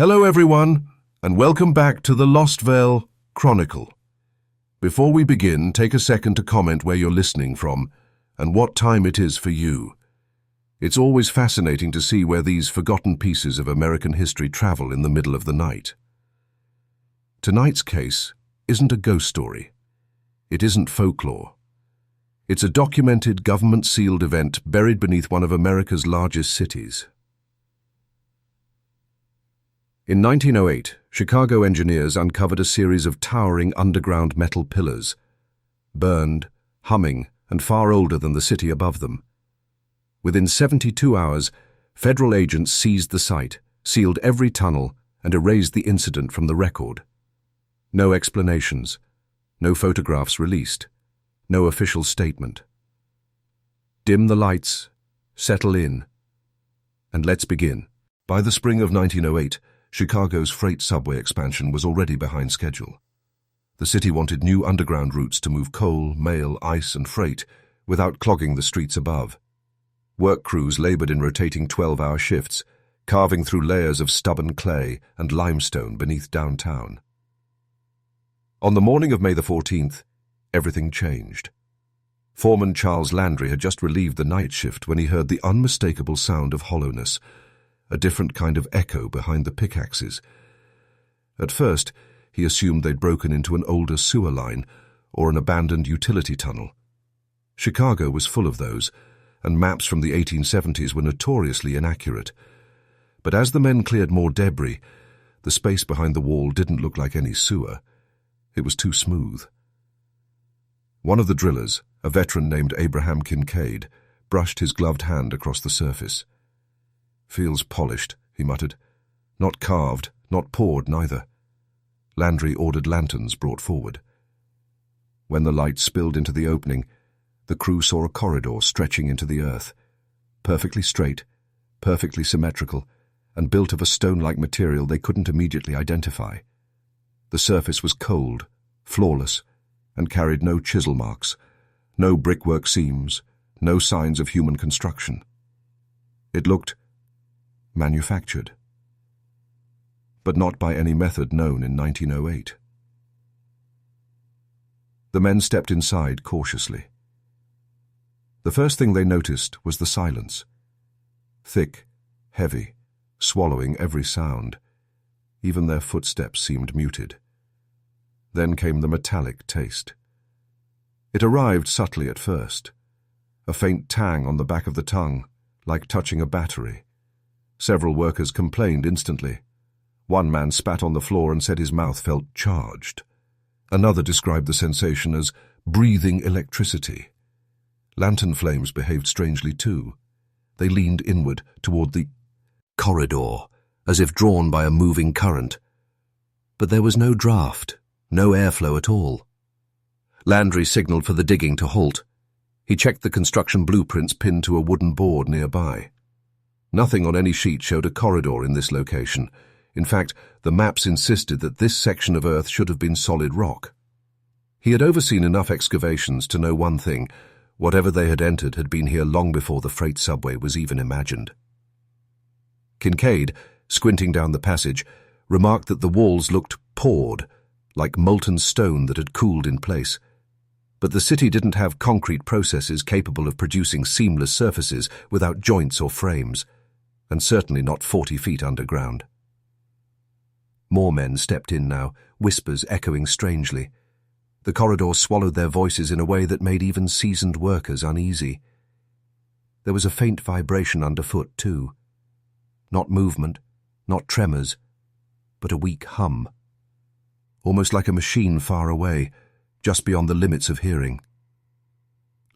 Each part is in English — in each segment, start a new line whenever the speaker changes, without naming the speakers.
Hello everyone, and welcome back to the Lostvale Chronicle. Before we begin, take a second to comment where you're listening from and what time it is for you. It's always fascinating to see where these forgotten pieces of American history travel in the middle of the night. Tonight's case isn't a ghost story. It isn't folklore. It's a documented, government-sealed event buried beneath one of America's largest cities. In 1908, Chicago engineers uncovered a series of towering underground metal pillars, burned, humming, and far older than the city above them. Within 72 hours, federal agents seized the site, sealed every tunnel, and erased the incident from the record. No explanations, no photographs released, no official statement. Dim the lights, settle in, and let's begin. By the spring of 1908, Chicago's freight subway expansion was already behind schedule. The city wanted new underground routes to move coal, mail, ice, and freight without clogging the streets above. Work crews labored in rotating 12-hour shifts, carving through layers of stubborn clay and limestone beneath downtown. On the morning of May the 14th, everything changed. Foreman Charles Landry had just relieved the night shift when he heard the unmistakable sound of hollowness, a different kind of echo behind the pickaxes. At first, he assumed they'd broken into an older sewer line or an abandoned utility tunnel. Chicago was full of those, and maps from the 1870s were notoriously inaccurate. But as the men cleared more debris, the space behind the wall didn't look like any sewer. It was too smooth. One of the drillers, a veteran named Abraham Kincaid, brushed his gloved hand across the surface. "Feels polished," he muttered. "Not carved, not poured, neither." Landry ordered lanterns brought forward. When the light spilled into the opening, the crew saw a corridor stretching into the earth, perfectly straight, perfectly symmetrical, and built of a stone-like material they couldn't immediately identify. The surface was cold, flawless, and carried no chisel marks, no brickwork seams, no signs of human construction. It looked manufactured, but not by any method known in 1908. The men stepped inside cautiously. The first thing they noticed was the silence. Thick, heavy, swallowing every sound. Even their footsteps seemed muted. Then came the metallic taste. It arrived subtly at first, a faint tang on the back of the tongue, like touching a battery. Several workers complained instantly. One man spat on the floor and said his mouth felt charged. Another described the sensation as breathing electricity. Lantern flames behaved strangely too. They leaned inward toward the corridor, as if drawn by a moving current. But there was no draft, no airflow at all. Landry signaled for the digging to halt. He checked the construction blueprints pinned to a wooden board nearby. Nothing on any sheet showed a corridor in this location. In fact, the maps insisted that this section of earth should have been solid rock. He had overseen enough excavations to know one thing: whatever they had entered had been here long before the freight subway was even imagined. Kincaid, squinting down the passage, remarked that the walls looked poured, like molten stone that had cooled in place. But the city didn't have concrete processes capable of producing seamless surfaces without joints or frames, and certainly not 40 feet underground. More men stepped in now, whispers echoing strangely. The corridor swallowed their voices in a way that made even seasoned workers uneasy. There was a faint vibration underfoot, too. Not movement, not tremors, but a weak hum. Almost like a machine far away, just beyond the limits of hearing.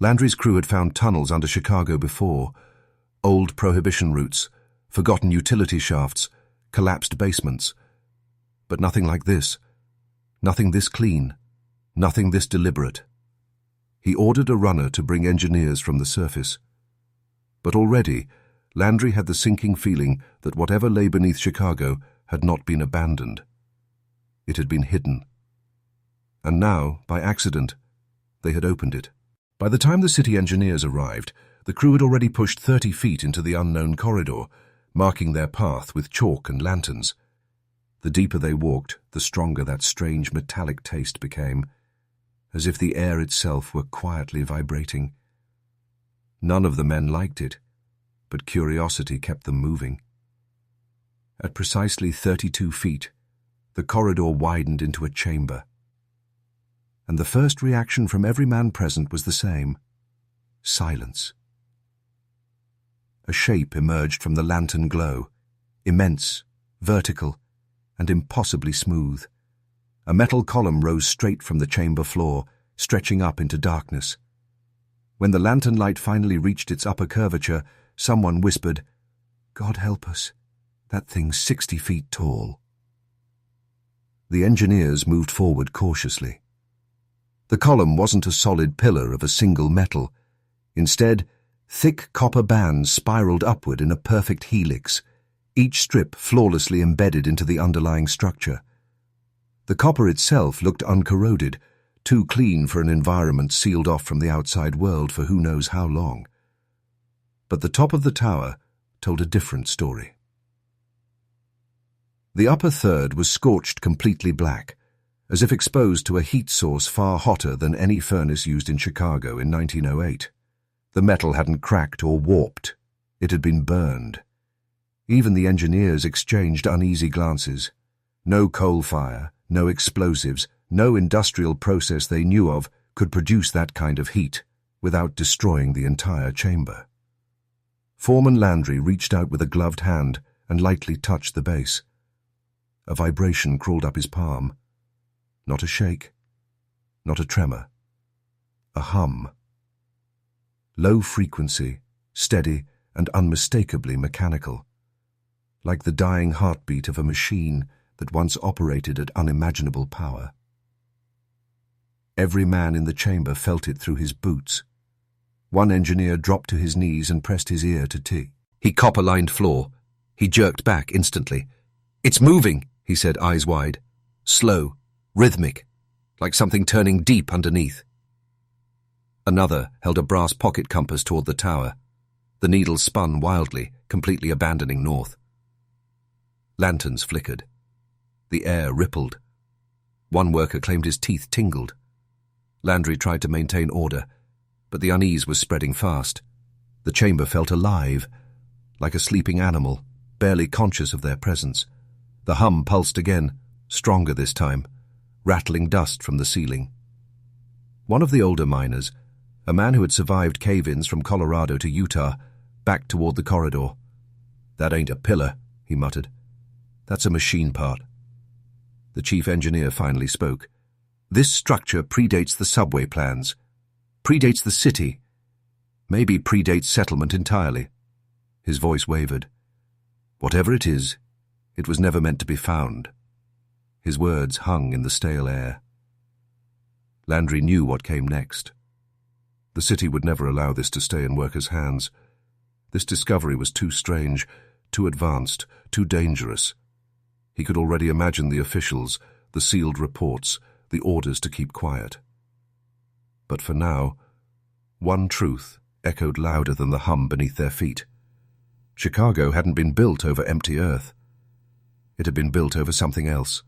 Landry's crew had found tunnels under Chicago before, old prohibition routes, forgotten utility shafts, collapsed basements. But nothing like this. Nothing this clean. Nothing this deliberate. He ordered a runner to bring engineers from the surface. But already, Landry had the sinking feeling that whatever lay beneath Chicago had not been abandoned. It had been hidden. And now, by accident, they had opened it. By the time the city engineers arrived, the crew had already pushed 30 feet into the unknown corridor, marking their path with chalk and lanterns. The deeper they walked, the stronger that strange metallic taste became, as if the air itself were quietly vibrating. None of the men liked it, but curiosity kept them moving. At precisely 32 feet, the corridor widened into a chamber. And the first reaction from every man present was the same: silence. A shape emerged from the lantern glow, immense, vertical, and impossibly smooth. A metal column rose straight from the chamber floor, stretching up into darkness. When the lantern light finally reached its upper curvature, someone whispered, "God help us, that thing's 60 feet tall." The engineers moved forward cautiously. The column wasn't a solid pillar of a single metal. Instead, thick copper bands spiraled upward in a perfect helix, each strip flawlessly embedded into the underlying structure. The copper itself looked uncorroded, too clean for an environment sealed off from the outside world for who knows how long. But the top of the tower told a different story. The upper third was scorched completely black, as if exposed to a heat source far hotter than any furnace used in Chicago in 1908. The metal hadn't cracked or warped. It had been burned. Even the engineers exchanged uneasy glances. No coal fire, no explosives, no industrial process they knew of could produce that kind of heat without destroying the entire chamber. Foreman Landry reached out with a gloved hand and lightly touched the base. A vibration crawled up his palm. Not a shake, not a tremor. A hum. Low frequency, steady and unmistakably mechanical, like the dying heartbeat of a machine that once operated at unimaginable power. Every man in the chamber felt it through his boots. One engineer dropped to his knees and pressed his ear to the copper-lined floor. He jerked back instantly. "It's moving," he said, eyes wide. Slow, rhythmic, like something turning deep underneath. Another held a brass pocket compass toward the tower. The needle spun wildly, completely abandoning north. Lanterns flickered. The air rippled. One worker claimed his teeth tingled. Landry tried to maintain order, but the unease was spreading fast. The chamber felt alive, like a sleeping animal, barely conscious of their presence. The hum pulsed again, stronger this time, rattling dust from the ceiling. One of the older miners, a man who had survived cave-ins from Colorado to Utah, backed toward the corridor. "That ain't a pillar," he muttered. "That's a machine part." The chief engineer finally spoke. "This structure predates the subway plans, predates the city, maybe predates settlement entirely." His voice wavered. "Whatever it is, it was never meant to be found." His words hung in the stale air. Landry knew what came next. The city would never allow this to stay in workers' hands. This discovery was too strange, too advanced, too dangerous. He could already imagine the officials, the sealed reports, the orders to keep quiet. But for now, one truth echoed louder than the hum beneath their feet. Chicago hadn't been built over empty earth. It had been built over something else,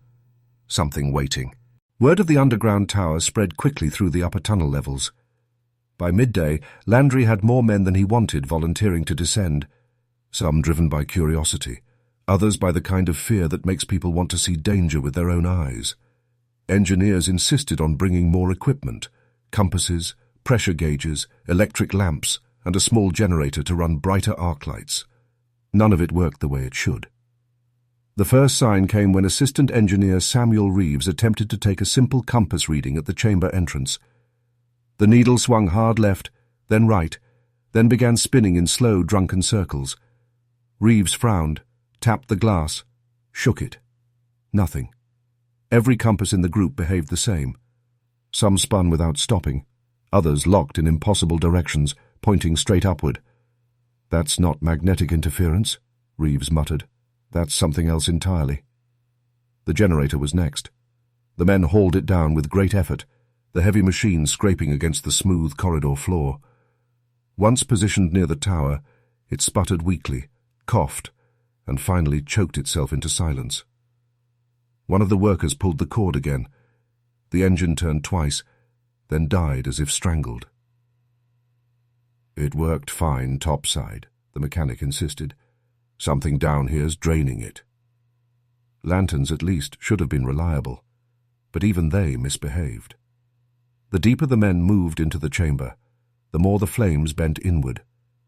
something waiting. Word of the underground tower spread quickly through the upper tunnel levels. By midday, Landry had more men than he wanted volunteering to descend, some driven by curiosity, others by the kind of fear that makes people want to see danger with their own eyes. Engineers insisted on bringing more equipment: compasses, pressure gauges, electric lamps, and a small generator to run brighter arc lights. None of it worked the way it should. The first sign came when Assistant Engineer Samuel Reeves attempted to take a simple compass reading at the chamber entrance. The needle swung hard left, then right, then began spinning in slow, drunken circles. Reeves frowned, tapped the glass, shook it. Nothing. Every compass in the group behaved the same. Some spun without stopping, others locked in impossible directions, pointing straight upward. "That's not magnetic interference," Reeves muttered. "That's something else entirely." The generator was next. The men hauled it down with great effort, the heavy machine scraping against the smooth corridor floor. Once positioned near the tower, it sputtered weakly, coughed, and finally choked itself into silence. One of the workers pulled the cord again. The engine turned twice, then died as if strangled. "It worked fine topside," the mechanic insisted. "Something down here's draining it." Lanterns, at least, should have been reliable, but even they misbehaved. The deeper the men moved into the chamber, the more the flames bent inward,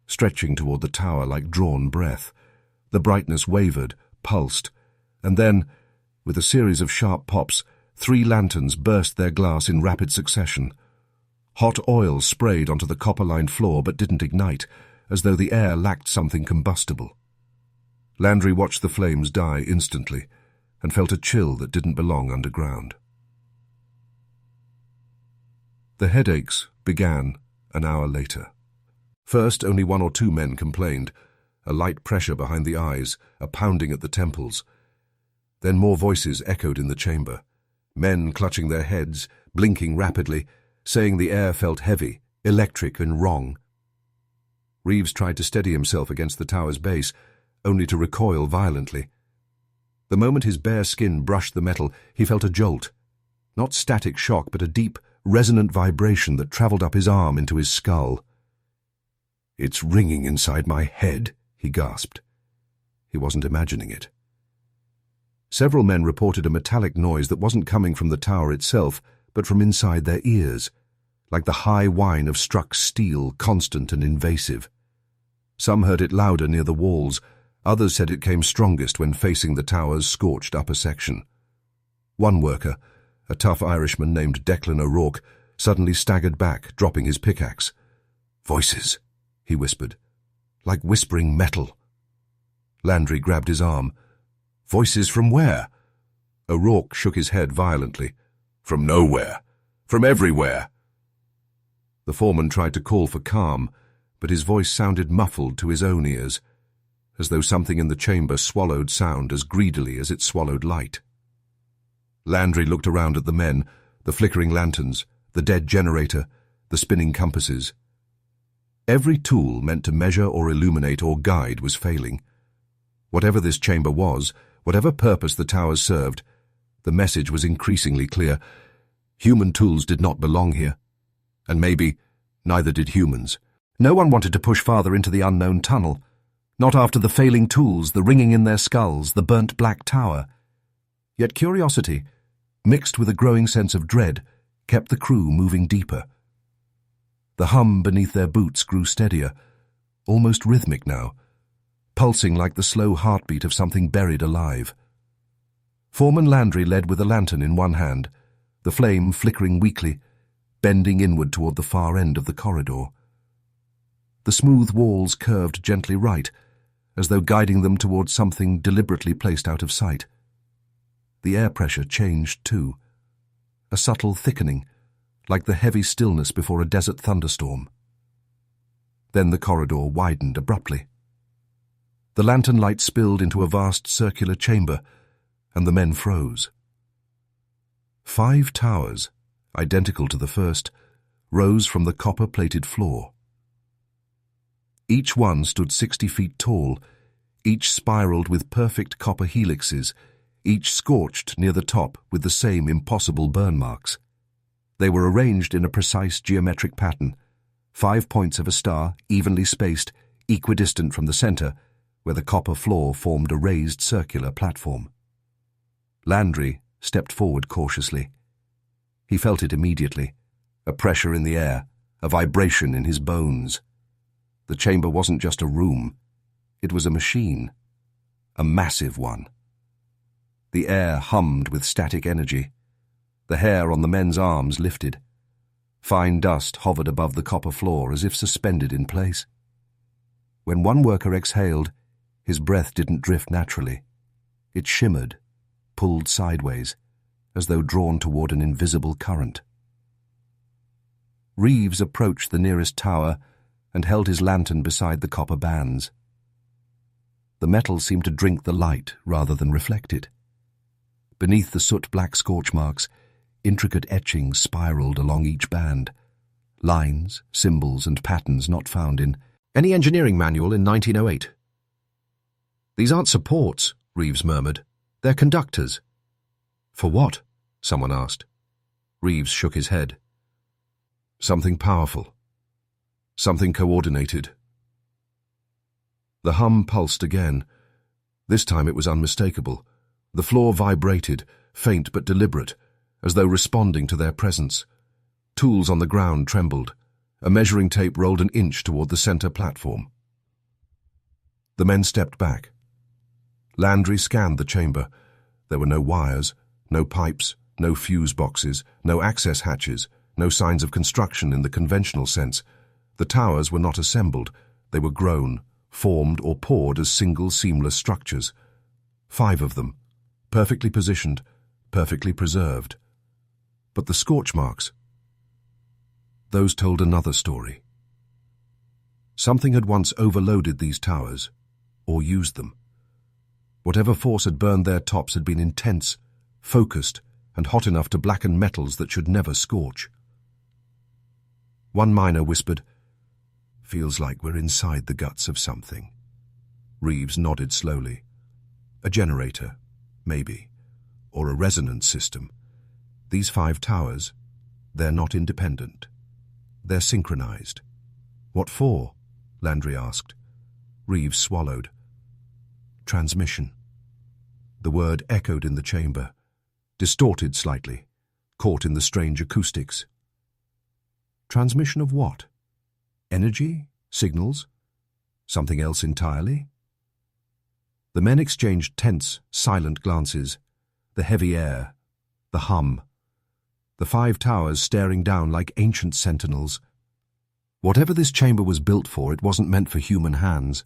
stretching toward the tower like drawn breath. The brightness wavered, pulsed, and then, with a series of sharp pops, 3 lanterns burst their glass in rapid succession. Hot oil sprayed onto the copper-lined floor but didn't ignite, as though the air lacked something combustible. Landry watched the flames die instantly and felt a chill that didn't belong underground. The headaches began an hour later. First, only 1 or 2 men complained, a light pressure behind the eyes, a pounding at the temples. Then more voices echoed in the chamber, men clutching their heads, blinking rapidly, saying the air felt heavy, electric and wrong. Reeves tried to steady himself against the tower's base, only to recoil violently. The moment his bare skin brushed the metal, he felt a jolt. Not static shock, but a deep, resonant vibration that travelled up his arm into his skull. "It's ringing inside my head," he gasped. He wasn't imagining it. Several men reported a metallic noise that wasn't coming from the tower itself, but from inside their ears, like the high whine of struck steel, constant and invasive. Some heard it louder near the walls. Others said it came strongest when facing the tower's scorched upper section. One worker, a tough Irishman named Declan O'Rourke, suddenly staggered back, dropping his pickaxe. "Voices," he whispered, "like whispering metal." Landry grabbed his arm. "Voices from where?" O'Rourke shook his head violently. "From nowhere. From everywhere." The foreman tried to call for calm, but his voice sounded muffled to his own ears, as though something in the chamber swallowed sound as greedily as it swallowed light. Landry looked around at the men, the flickering lanterns, the dead generator, the spinning compasses. Every tool meant to measure or illuminate or guide was failing. Whatever this chamber was, whatever purpose the towers served, the message was increasingly clear. Human tools did not belong here. And maybe neither did humans. No one wanted to push farther into the unknown tunnel. Not after the failing tools, the ringing in their skulls, the burnt black tower. Yet curiosity, mixed with a growing sense of dread, kept the crew moving deeper. The hum beneath their boots grew steadier, almost rhythmic now, pulsing like the slow heartbeat of something buried alive. Foreman Landry led with a lantern in one hand, the flame flickering weakly, bending inward toward the far end of the corridor. The smooth walls curved gently right, as though guiding them toward something deliberately placed out of sight. The air pressure changed too, a subtle thickening, like the heavy stillness before a desert thunderstorm. Then the corridor widened abruptly. The lantern light spilled into a vast circular chamber, and the men froze. 5 towers, identical to the first, rose from the copper-plated floor. Each one stood 60 feet tall, each spiraled with perfect copper helixes, each scorched near the top with the same impossible burn marks. They were arranged in a precise geometric pattern, 5 points of a star, evenly spaced, equidistant from the center, where the copper floor formed a raised circular platform. Landry stepped forward cautiously. He felt it immediately, a pressure in the air, a vibration in his bones. The chamber wasn't just a room. It was a machine, a massive one. The air hummed with static energy. The hair on the men's arms lifted. Fine dust hovered above the copper floor as if suspended in place. When one worker exhaled, his breath didn't drift naturally. It shimmered, pulled sideways, as though drawn toward an invisible current. Reeves approached the nearest tower and held his lantern beside the copper bands. The metal seemed to drink the light rather than reflect it. Beneath the soot-black scorch marks, intricate etchings spiraled along each band, lines, symbols, and patterns not found in any engineering manual in 1908. "These aren't supports," Reeves murmured. "They're conductors." For what? Someone asked. Reeves shook his head. Something powerful. Something coordinated. The hum pulsed again. This time it was unmistakable. The floor vibrated, faint but deliberate, as though responding to their presence. Tools on the ground trembled. A measuring tape rolled an inch toward the center platform. The men stepped back. Landry scanned the chamber. There were no wires, no pipes, no fuse boxes, no access hatches, no signs of construction in the conventional sense. The towers were not assembled. They were grown, formed or poured as single seamless structures. 5 of them, perfectly positioned, perfectly preserved. But the scorch marks, those told another story. Something had once overloaded these towers, or used them. Whatever force had burned their tops had been intense, focused, and hot enough to blacken metals that should never scorch. One miner whispered, "Feels like we're inside the guts of something." Reeves nodded slowly. A generator, maybe, or a resonance system. These 5 towers, they're not independent. They're synchronized. What for? Landry asked. Reeves swallowed. Transmission. The word echoed in the chamber, distorted slightly, caught in the strange acoustics. Transmission of what? Energy? Signals? Something else entirely? The men exchanged tense, silent glances. The heavy air, the hum, the 5 towers staring down like ancient sentinels. Whatever this chamber was built for, it wasn't meant for human hands.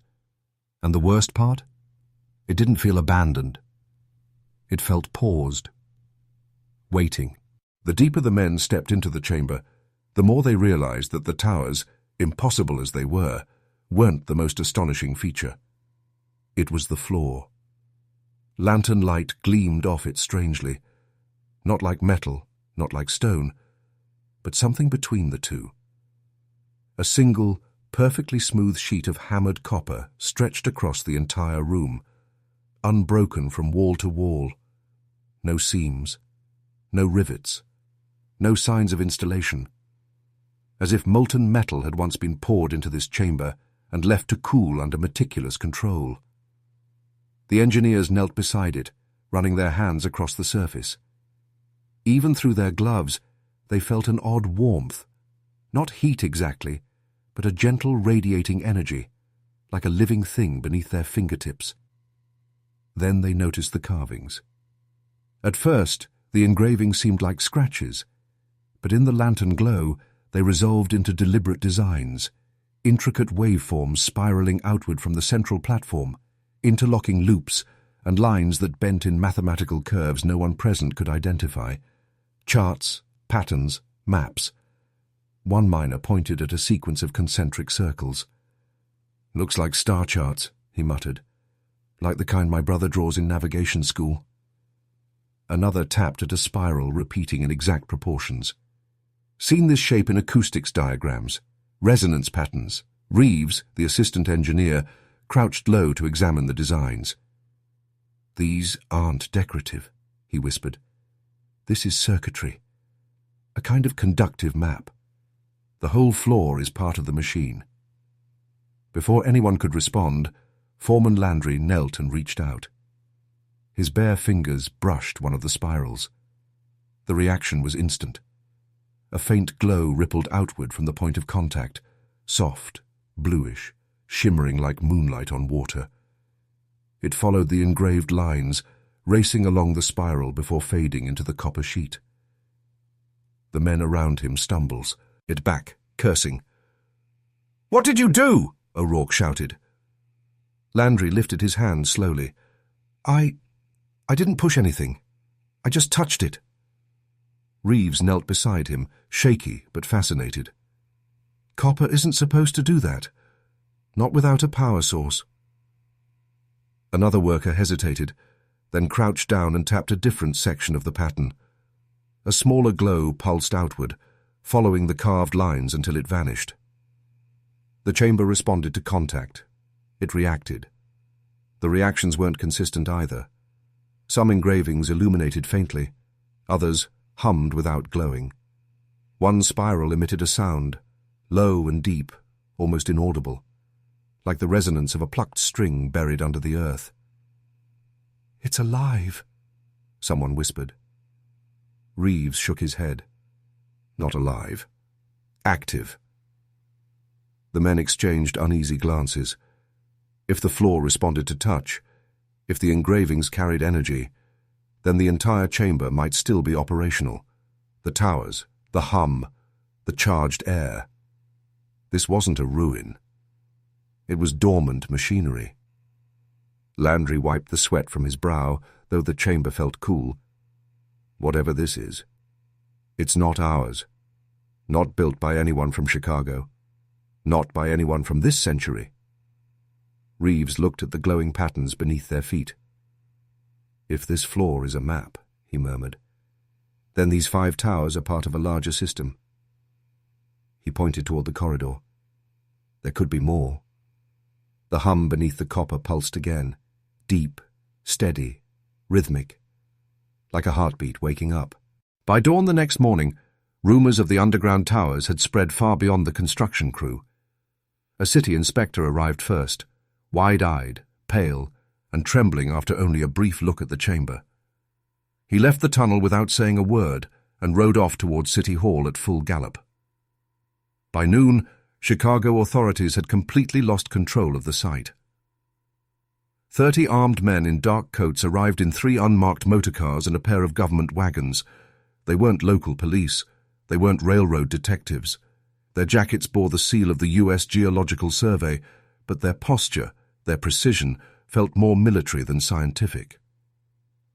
And the worst part? It didn't feel abandoned. It felt paused, waiting. The deeper the men stepped into the chamber, the more they realized that the towers, impossible as they were, weren't the most astonishing feature. It was the floor. Lantern light gleamed off it strangely, not like metal, not like stone, but something between the two. A single, perfectly smooth sheet of hammered copper stretched across the entire room, unbroken from wall to wall. No seams, no rivets, no signs of installation. As if molten metal had once been poured into this chamber and left to cool under meticulous control. The engineers knelt beside it, running their hands across the surface. Even through their gloves, they felt an odd warmth. Not heat exactly, but a gentle radiating energy, like a living thing beneath their fingertips. Then they noticed the carvings. At first, the engravings seemed like scratches, but in the lantern glow, they resolved into deliberate designs, intricate waveforms spiraling outward from the central platform, interlocking loops and lines that bent in mathematical curves no one present could identify. Charts, patterns, maps. One miner pointed at a sequence of concentric circles. "Looks like star charts," he muttered. "Like the kind my brother draws in navigation school." Another tapped at a spiral repeating in exact proportions. "Seen this shape in acoustics diagrams, resonance patterns." Reeves, the assistant engineer, crouched low to examine the designs. "These aren't decorative," he whispered. "This is circuitry, a kind of conductive map. The whole floor is part of the machine." Before anyone could respond, Foreman Landry knelt and reached out. His bare fingers brushed one of the spirals. The reaction was instant. A faint glow rippled outward from the point of contact, soft, bluish, shimmering like moonlight on water. It followed the engraved lines, racing along the spiral before fading into the copper sheet. The men around him stumbles, it back, cursing. "What did you do?" O'Rourke shouted. Landry lifted his hand slowly. I didn't push anything. I just touched it." Reeves knelt beside him, shaky but fascinated. "Copper isn't supposed to do that. Not without a power source." Another worker hesitated, then crouched down and tapped a different section of the pattern. A smaller glow pulsed outward, following the carved lines until it vanished. The chamber responded to contact. It reacted. The reactions weren't consistent either. Some engravings illuminated faintly, Others hummed without glowing. One spiral emitted a sound, low and deep, almost inaudible, like the resonance of a plucked string buried under the earth. "It's alive," someone whispered. Reeves shook his head. Not alive. Active. The men exchanged uneasy glances. If the floor responded to touch, if the engravings carried energy, then the entire chamber might still be operational. The towers, the hum, the charged air. This wasn't a ruin. It was dormant machinery. Landry wiped the sweat from his brow, though the chamber felt cool. Whatever this is, it's not ours. Not built by anyone from Chicago. Not by anyone from this century. Reeves looked at the glowing patterns beneath their feet. "If this floor is a map," he murmured, "then these 5 towers are part of a larger system." He pointed toward the corridor. There could be more. The hum beneath the copper pulsed again, deep, steady, rhythmic, like a heartbeat waking up. By dawn the next morning, rumors of the underground towers had spread far beyond the construction crew. A city inspector arrived first, wide-eyed, pale, and trembling after only a brief look at the chamber. He left the tunnel without saying a word and rode off towards City Hall at full gallop. By noon, Chicago authorities had completely lost control of the site. 30 armed men in dark coats arrived in 3 unmarked motorcars and a pair of government wagons. They weren't local police. They weren't railroad detectives. Their jackets bore the seal of the U.S. Geological Survey, but their posture, their precision, felt more military than scientific.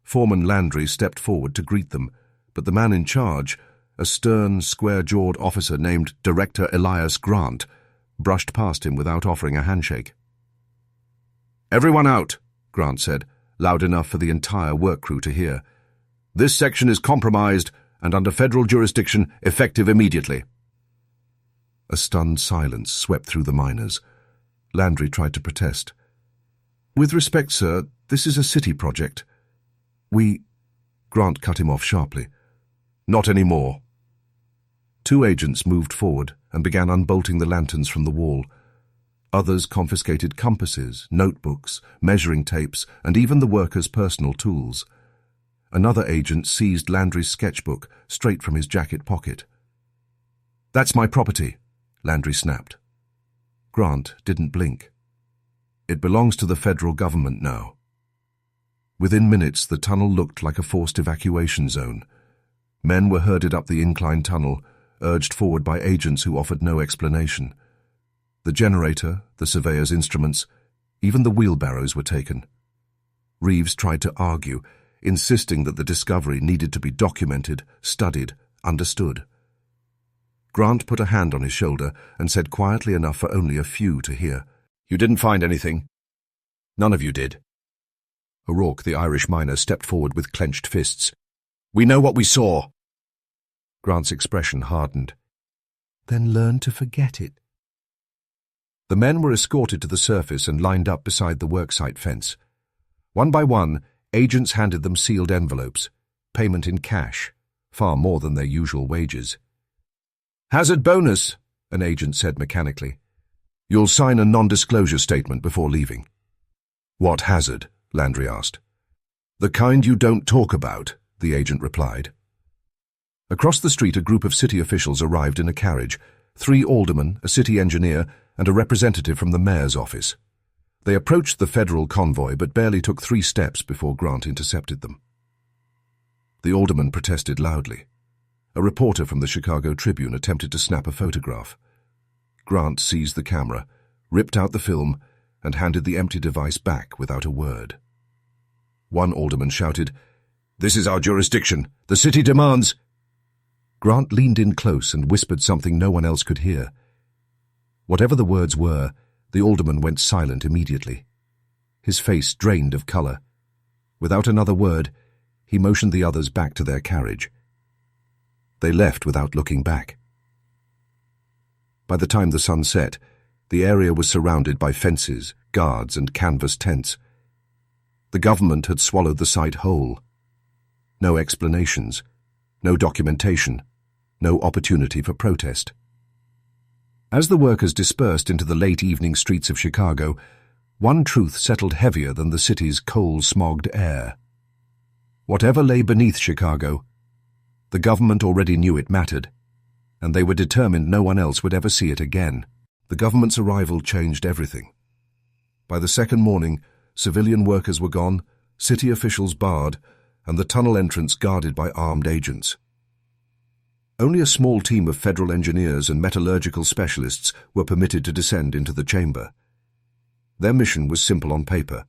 Foreman Landry stepped forward to greet them, but the man in charge, a stern, square-jawed officer named Director Elias Grant, brushed past him without offering a handshake. "Everyone out," Grant said, loud enough for the entire work crew to hear. "This section is compromised and under federal jurisdiction, effective immediately." A stunned silence swept through the miners. Landry tried to protest. "With respect, sir, this is a city project. Grant cut him off sharply. "Not anymore." 2 agents moved forward and began unbolting the lanterns from the wall. Others confiscated compasses, notebooks, measuring tapes, and even the workers' personal tools. Another agent seized Landry's sketchbook straight from his jacket pocket. "That's my property," Landry snapped. Grant didn't blink. "It belongs to the federal government now." Within minutes, the tunnel looked like a forced evacuation zone. Men were herded up the incline tunnel, urged forward by agents who offered no explanation. The generator, the surveyor's instruments, even the wheelbarrows were taken. Reeves tried to argue, insisting that the discovery needed to be documented, studied, understood. Grant put a hand on his shoulder and said quietly enough for only a few to hear, "You didn't find anything. None of you did." O'Rourke, the Irish miner, stepped forward with clenched fists. "We know what we saw." Grant's expression hardened. "Then learn to forget it." The men were escorted to the surface and lined up beside the worksite fence. One by one, agents handed them sealed envelopes, payment in cash, far more than their usual wages. "Hazard bonus," an agent said mechanically. "You'll sign a non-disclosure statement before leaving." "What hazard?" Landry asked. "The kind you don't talk about," the agent replied. Across the street, a group of city officials arrived in a carriage, 3 aldermen, a city engineer, and a representative from the mayor's office. They approached the federal convoy but barely took 3 steps before Grant intercepted them. The alderman protested loudly. A reporter from the Chicago Tribune attempted to snap a photograph. Grant seized the camera, ripped out the film, and handed the empty device back without a word. One alderman shouted, "This is our jurisdiction. The city demands—" Grant leaned in close and whispered something no one else could hear. Whatever the words were, the alderman went silent immediately. His face drained of color. Without another word, he motioned the others back to their carriage. They left without looking back. By the time the sun set, the area was surrounded by fences, guards, and canvas tents. The government had swallowed the site whole. No explanations, No documentation, no opportunity for protest. As the workers dispersed into the late evening streets of Chicago, one truth settled heavier than the city's coal-smogged air. Whatever lay beneath Chicago, the government already knew it mattered, and they were determined no one else would ever see it again. The government's arrival changed everything. By the second morning, civilian workers were gone, city officials barred, and the tunnel entrance guarded by armed agents. Only a small team of federal engineers and metallurgical specialists were permitted to descend into the chamber. Their mission was simple on paper: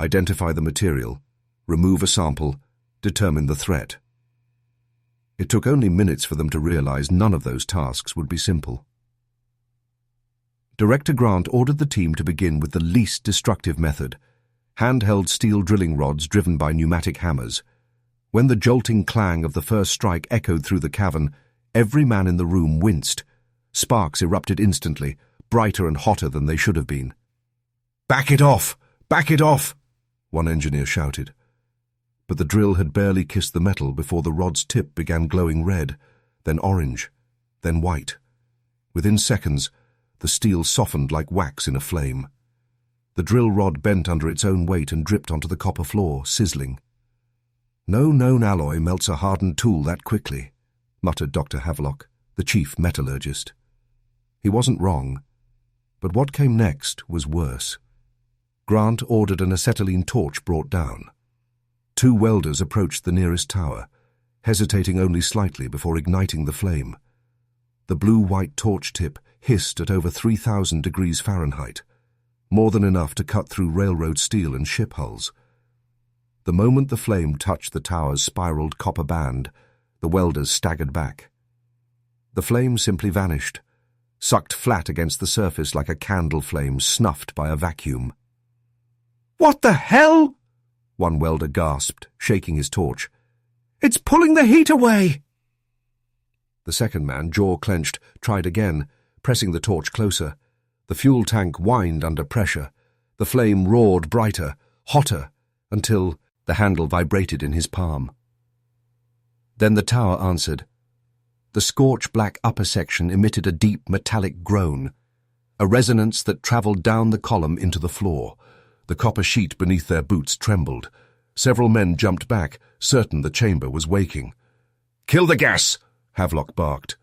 identify the material, remove a sample, determine the threat. It took only minutes for them to realize none of those tasks would be simple. Director Grant ordered the team to begin with the least destructive method: handheld steel drilling rods driven by pneumatic hammers. When the jolting clang of the first strike echoed through the cavern, every man in the room winced. Sparks erupted instantly, brighter and hotter than they should have been. "Back it off! Back it off!" one engineer shouted. But the drill had barely kissed the metal before the rod's tip began glowing red, then orange, then white. Within seconds, the steel softened like wax in a flame. The drill rod bent under its own weight and dripped onto the copper floor, sizzling. "No known alloy melts a hardened tool that quickly," muttered Dr. Havelock, the chief metallurgist. He wasn't wrong, but what came next was worse. Grant ordered an acetylene torch brought down. 2 welders approached the nearest tower, hesitating only slightly before igniting the flame. The blue-white torch tip hissed at over 3,000 degrees Fahrenheit, more than enough to cut through railroad steel and ship hulls. The moment the flame touched the tower's spiraled copper band, the welders staggered back. The flame simply vanished, sucked flat against the surface like a candle flame snuffed by a vacuum. "What the hell?" one welder gasped, shaking his torch. "It's pulling the heat away!" The second man, jaw clenched, tried again, pressing the torch closer. The fuel tank whined under pressure. The flame roared brighter, hotter, until the handle vibrated in his palm. Then the tower answered. The scorch-black upper section emitted a deep metallic groan, a resonance that travelled down the column into the floor. The copper sheet beneath their boots trembled. Several men jumped back, certain the chamber was waking. "Kill the gas!" Havelock barked.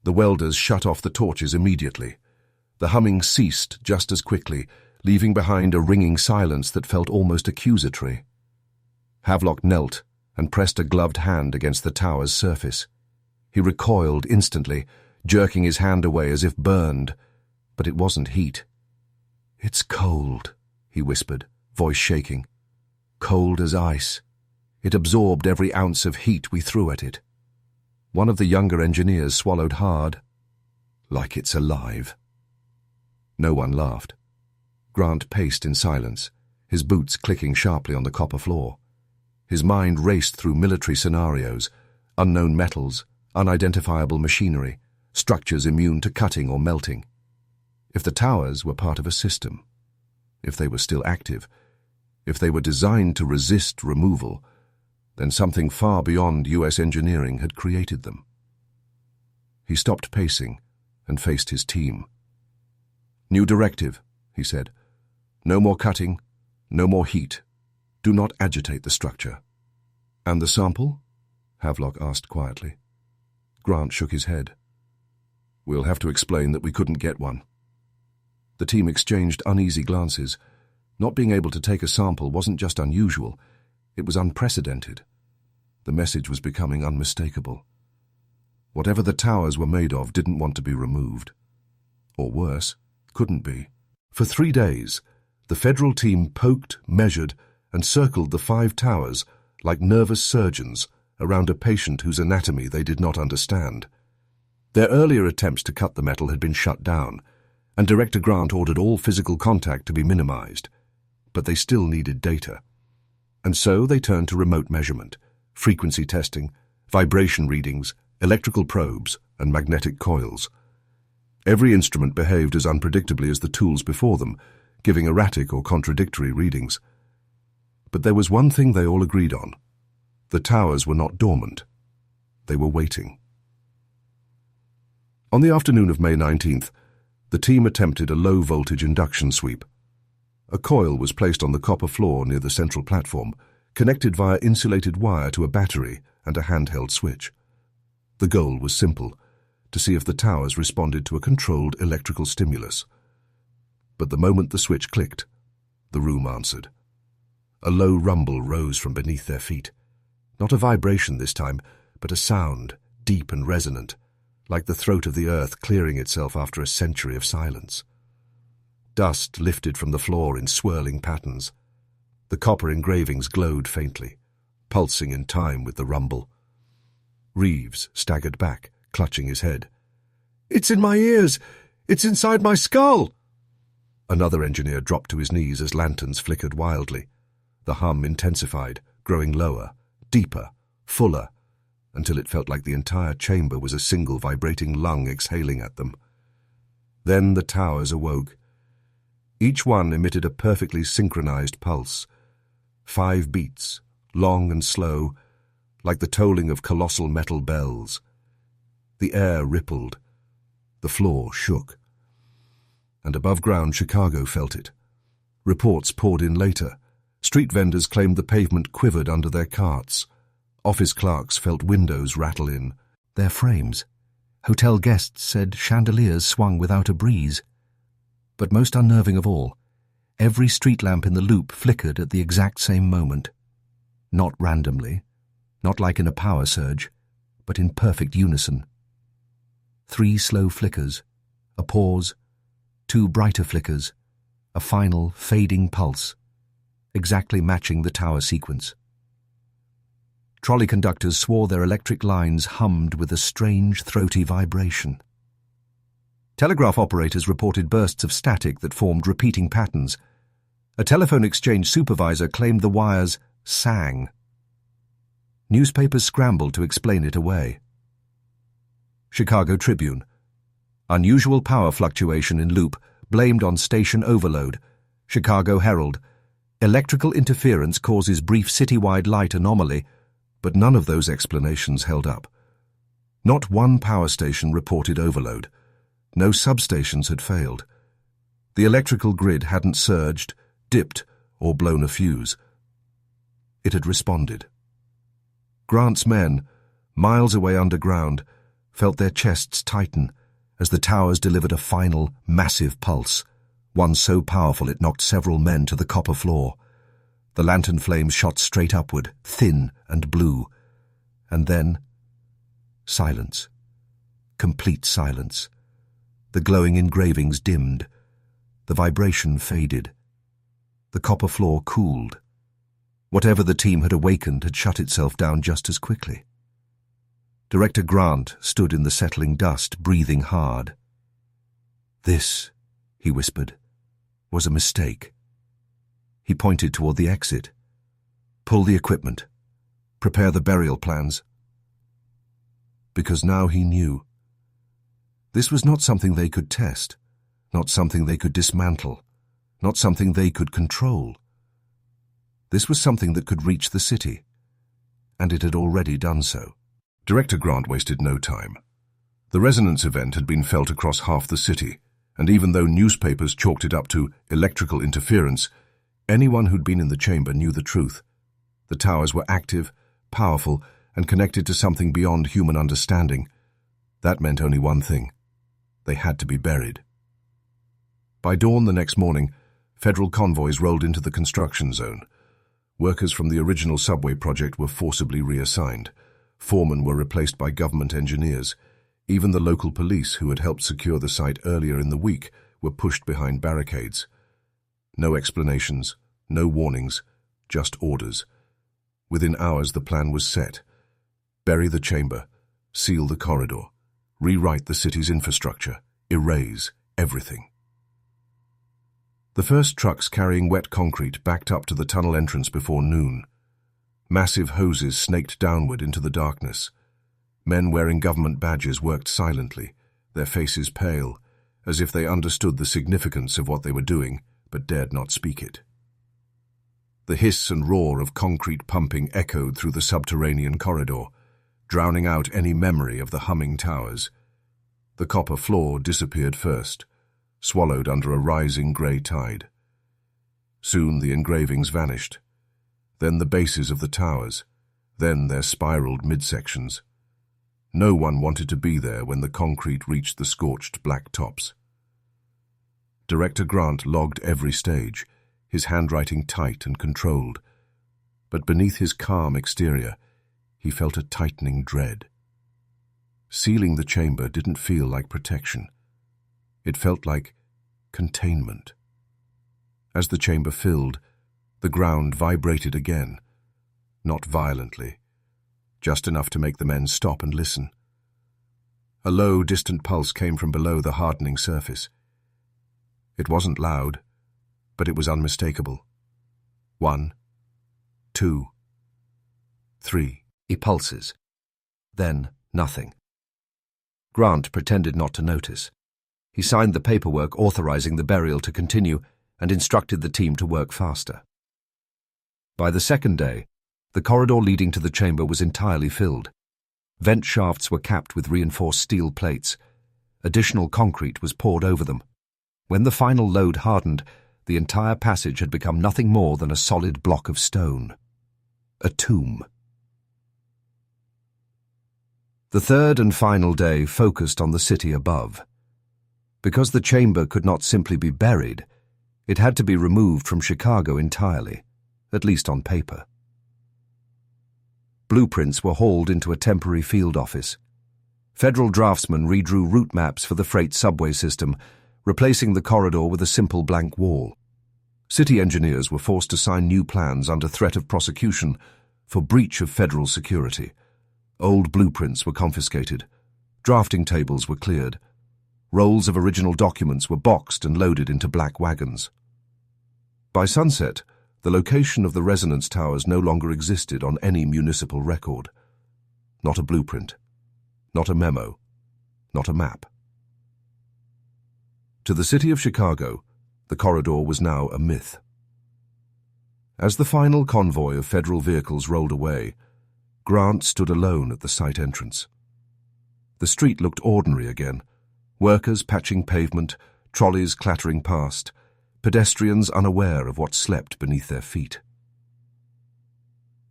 The welders shut off the torches immediately. The humming ceased just as quickly, leaving behind a ringing silence that felt almost accusatory. Havelock knelt and pressed a gloved hand against the tower's surface. He recoiled instantly, jerking his hand away as if burned, but it wasn't heat. "It's cold," he whispered, voice shaking. "Cold as ice. It absorbed every ounce of heat we threw at it." One of the younger engineers swallowed hard. "Like it's alive." No one laughed. Grant paced in silence, his boots clicking sharply on the copper floor. His mind raced through military scenarios, unknown metals, unidentifiable machinery, structures immune to cutting or melting. If the towers were part of a system, if they were still active, if they were designed to resist removal, then something far beyond U.S. engineering had created them. He stopped pacing and faced his team. "New directive," he said. "No more cutting, no more heat. Do not agitate the structure." "And the sample?" Havelock asked quietly. Grant shook his head. "We'll have to explain that we couldn't get one." The team exchanged uneasy glances. Not being able to take a sample wasn't just unusual, it was unprecedented. The message was becoming unmistakable. Whatever the towers were made of didn't want to be removed. Or worse, couldn't be. For 3 days, the federal team poked, measured, and circled the 5 towers like nervous surgeons around a patient whose anatomy they did not understand. Their earlier attempts to cut the metal had been shut down, and Director Grant ordered all physical contact to be minimized. But they still needed data. And so they turned to remote measurement, frequency testing, vibration readings, electrical probes, and magnetic coils. Every instrument behaved as unpredictably as the tools before them, giving erratic or contradictory readings. But there was one thing they all agreed on. The towers were not dormant. They were waiting. On the afternoon of May 19th, the team attempted a low-voltage induction sweep. A coil was placed on the copper floor near the central platform, connected via insulated wire to a battery and a handheld switch. The goal was simple: to see if the towers responded to a controlled electrical stimulus. But the moment the switch clicked, the room answered. A low rumble rose from beneath their feet. Not a vibration this time, but a sound, deep and resonant, like the throat of the earth clearing itself after a century of silence. Dust lifted from the floor in swirling patterns. The copper engravings glowed faintly, pulsing in time with the rumble. Reeves staggered back, clutching his head. "It's in my ears! It's inside my skull!" Another engineer dropped to his knees as lanterns flickered wildly. The hum intensified, growing lower, deeper, fuller, until it felt like the entire chamber was a single vibrating lung exhaling at them. Then the towers awoke. Each one emitted a perfectly synchronized pulse. 5 beats, long and slow, like the tolling of colossal metal bells. The air rippled. The floor shook. And above ground, Chicago felt it. Reports poured in later. Street vendors claimed the pavement quivered under their carts. Office clerks felt windows rattle in their frames. Hotel guests said chandeliers swung without a breeze. But most unnerving of all, every street lamp in the loop flickered at the exact same moment. Not randomly, not like in a power surge, but in perfect unison. 3 slow flickers, a pause, 2 brighter flickers, a final fading pulse, exactly matching the tower sequence. Trolley conductors swore their electric lines hummed with a strange, throaty vibration. Telegraph operators reported bursts of static that formed repeating patterns. A telephone exchange supervisor claimed the wires sang. Newspapers scrambled to explain it away. Chicago Tribune. Unusual power fluctuation in loop, blamed on station overload. Chicago Herald. Electrical interference causes brief citywide light anomaly, but none of those explanations held up. Not one power station reported overload. No substations had failed. The electrical grid hadn't surged, dipped, or blown a fuse. It had responded. Grant's men, miles away underground, felt their chests tighten as the towers delivered a final, massive pulse, one so powerful it knocked several men to the copper floor. The lantern flames shot straight upward, thin and blue. And then, silence. Complete silence. The glowing engravings dimmed. The vibration faded. The copper floor cooled. Whatever the team had awakened had shut itself down just as quickly. Director Grant stood in the settling dust, breathing hard. "This," he whispered, "was a mistake." He pointed toward the exit. "Pull the equipment. Prepare the burial plans." Because now he knew. This was not something they could test, not something they could dismantle, not something they could control. This was something that could reach the city, and it had already done so. Director Grant wasted no time. The resonance event had been felt across half the city, and even though newspapers chalked it up to electrical interference, anyone who'd been in the chamber knew the truth. The towers were active, powerful, and connected to something beyond human understanding. That meant only one thing: they had to be buried. By dawn the next morning, federal convoys rolled into the construction zone. Workers from the original subway project were forcibly reassigned. Foremen were replaced by government engineers. Even the local police, who had helped secure the site earlier in the week, were pushed behind barricades. No explanations, no warnings, just orders. Within hours the plan was set. Bury the chamber, seal the corridor, rewrite the city's infrastructure, erase everything. The first trucks carrying wet concrete backed up to the tunnel entrance before noon. Massive hoses snaked downward into the darkness. Men wearing government badges worked silently, their faces pale, as if they understood the significance of what they were doing, but dared not speak it. The hiss and roar of concrete pumping echoed through the subterranean corridor. drowning out any memory of the humming towers. The copper floor disappeared first, swallowed under a rising grey tide. Soon the engravings vanished, then the bases of the towers, then their spiraled midsections. No one wanted to be there when the concrete reached the scorched black tops. Director Grant logged every stage, his handwriting tight and controlled, but beneath his calm exterior, he felt a tightening dread. Sealing the chamber didn't feel like protection. It felt like containment. As the chamber filled, the ground vibrated again, not violently, just enough to make the men stop and listen. A low, distant pulse came from below the hardening surface. It wasn't loud, but it was unmistakable. 1, 2, 3 pulses. Then nothing. Grant pretended not to notice. He signed the paperwork authorizing the burial to continue and instructed the team to work faster. By the second day, the corridor leading to the chamber was entirely filled. Vent shafts were capped with reinforced steel plates. Additional concrete was poured over them. When the final load hardened, the entire passage had become nothing more than a solid block of stone. A tomb. The third and final day focused on the city above. Because the chamber could not simply be buried, it had to be removed from Chicago entirely, at least on paper. Blueprints were hauled into a temporary field office. Federal draftsmen redrew route maps for the freight subway system, replacing the corridor with a simple blank wall. City engineers were forced to sign new plans under threat of prosecution for breach of federal security. Old blueprints were confiscated. Drafting tables were cleared. Rolls of original documents were boxed and loaded into black wagons. By sunset, the location of the resonance towers no longer existed on any municipal record. Not a blueprint, not a memo, not a map. To the city of Chicago, the corridor was now a myth. As the final convoy of federal vehicles rolled away, Grant stood alone at the site entrance. The street looked ordinary again. Workers patching pavement, trolleys clattering past, pedestrians unaware of what slept beneath their feet.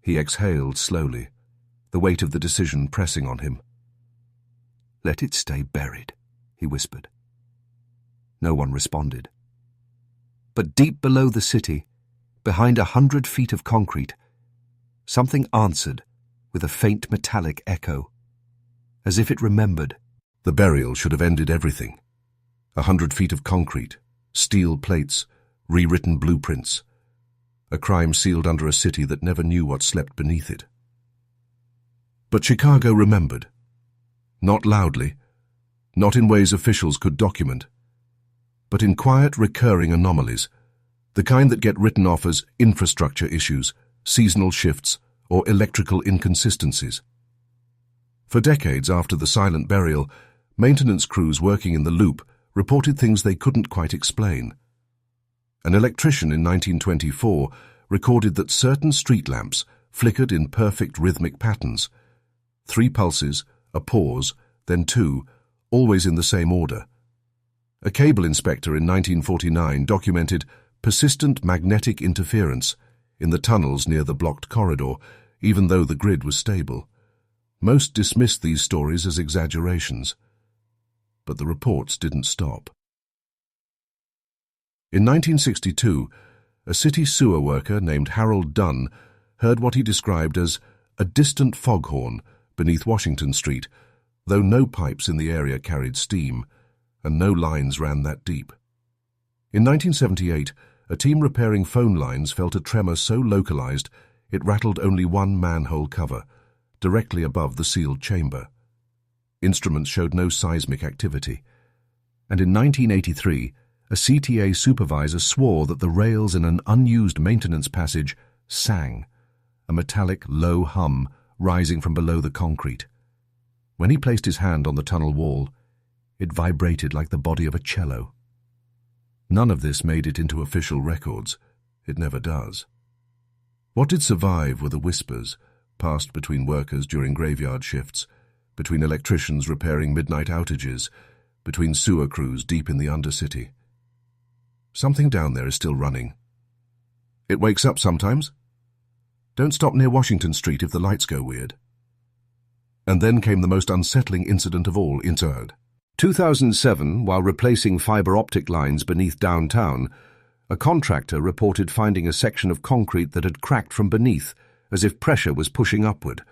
He exhaled slowly, the weight of the decision pressing on him. "Let it stay buried," he whispered. No one responded. But deep below the city, behind 100 feet of concrete, something answered with a faint metallic echo, as if it remembered. The burial should have ended everything. 100 feet of concrete, steel plates, rewritten blueprints. A crime sealed under a city that never knew what slept beneath it. But Chicago remembered. Not loudly, not in ways officials could document, but in quiet, recurring anomalies, the kind that get written off as infrastructure issues, seasonal shifts, or electrical inconsistencies. For decades after the silent burial, maintenance crews working in the loop reported things they couldn't quite explain. An electrician in 1924 recorded that certain street lamps flickered in perfect rhythmic patterns. 3 pulses, a pause, then 2, always in the same order. A cable inspector in 1949 documented persistent magnetic interference in the tunnels near the blocked corridor, even though the grid was stable. Most dismissed these stories as exaggerations. But the reports didn't stop. In 1962, a city sewer worker named Harold Dunn heard what he described as a distant foghorn beneath Washington Street, though no pipes in the area carried steam, and no lines ran that deep. In 1978, a team repairing phone lines felt a tremor so localized it rattled only one manhole cover, directly above the sealed chamber. Instruments showed no seismic activity. And in 1983, a CTA supervisor swore that the rails in an unused maintenance passage sang, a metallic, low hum rising from below the concrete. When he placed his hand on the tunnel wall, it vibrated like the body of a cello. None of this made it into official records. It never does. What did survive were the whispers, passed between workers during graveyard shifts, between electricians repairing midnight outages, between sewer crews deep in the Undercity. Something down there is still running. It wakes up sometimes. Don't stop near Washington Street if the lights go weird. And then came the most unsettling incident of all in 2007, while replacing fiber optic lines beneath downtown, a contractor reported finding a section of concrete that had cracked from beneath, as if pressure was pushing upward,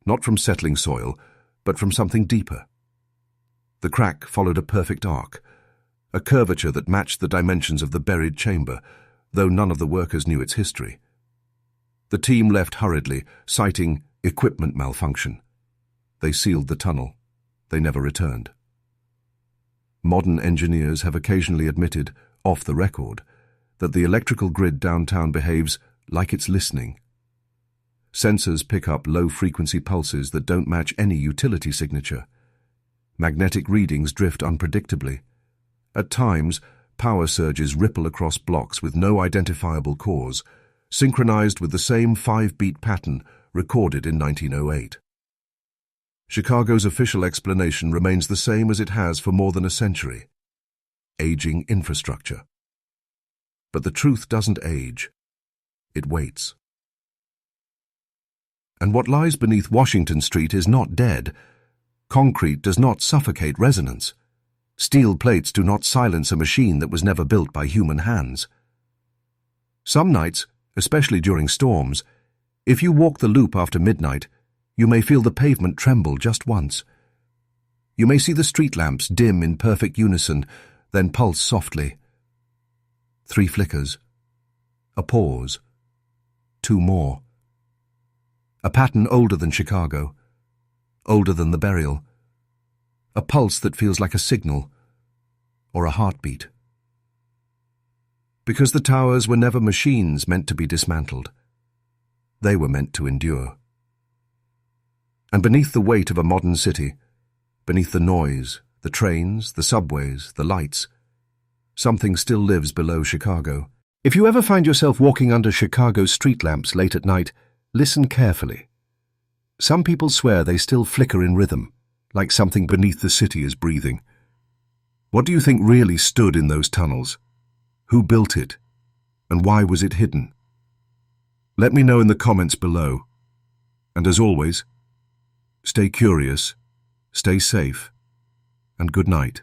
not from settling soil, but from something deeper. The crack followed a perfect arc, a curvature that matched the dimensions of the buried chamber, though none of the workers knew its history. The team left hurriedly, citing equipment malfunction. They sealed the tunnel. They never returned. Modern engineers have occasionally admitted, off the record, that the electrical grid downtown behaves like it's listening. Sensors pick up low-frequency pulses that don't match any utility signature. Magnetic readings drift unpredictably. At times, power surges ripple across blocks with no identifiable cause, synchronized with the same 5-beat pattern recorded in 1908. Chicago's official explanation remains the same as it has for more than a century: aging infrastructure. But the truth doesn't age. It waits. And what lies beneath Washington Street is not dead. Concrete does not suffocate resonance. Steel plates do not silence a machine that was never built by human hands. Some nights, especially during storms, if you walk the loop after midnight, you may feel the pavement tremble just once. You may see the street lamps dim in perfect unison, then pulse softly. 3 flickers. A pause. 2 more. A pattern older than Chicago, older than the burial. A pulse that feels like a signal, or a heartbeat. Because the towers were never machines meant to be dismantled. They were meant to endure. And beneath the weight of a modern city, beneath the noise, the trains, the subways, the lights, something still lives below Chicago. If you ever find yourself walking under Chicago's street lamps late at night, listen carefully. Some people swear they still flicker in rhythm, like something beneath the city is breathing. What do you think really stood in those tunnels? Who built it? And why was it hidden? Let me know in the comments below. And as always, stay curious, stay safe, and good night.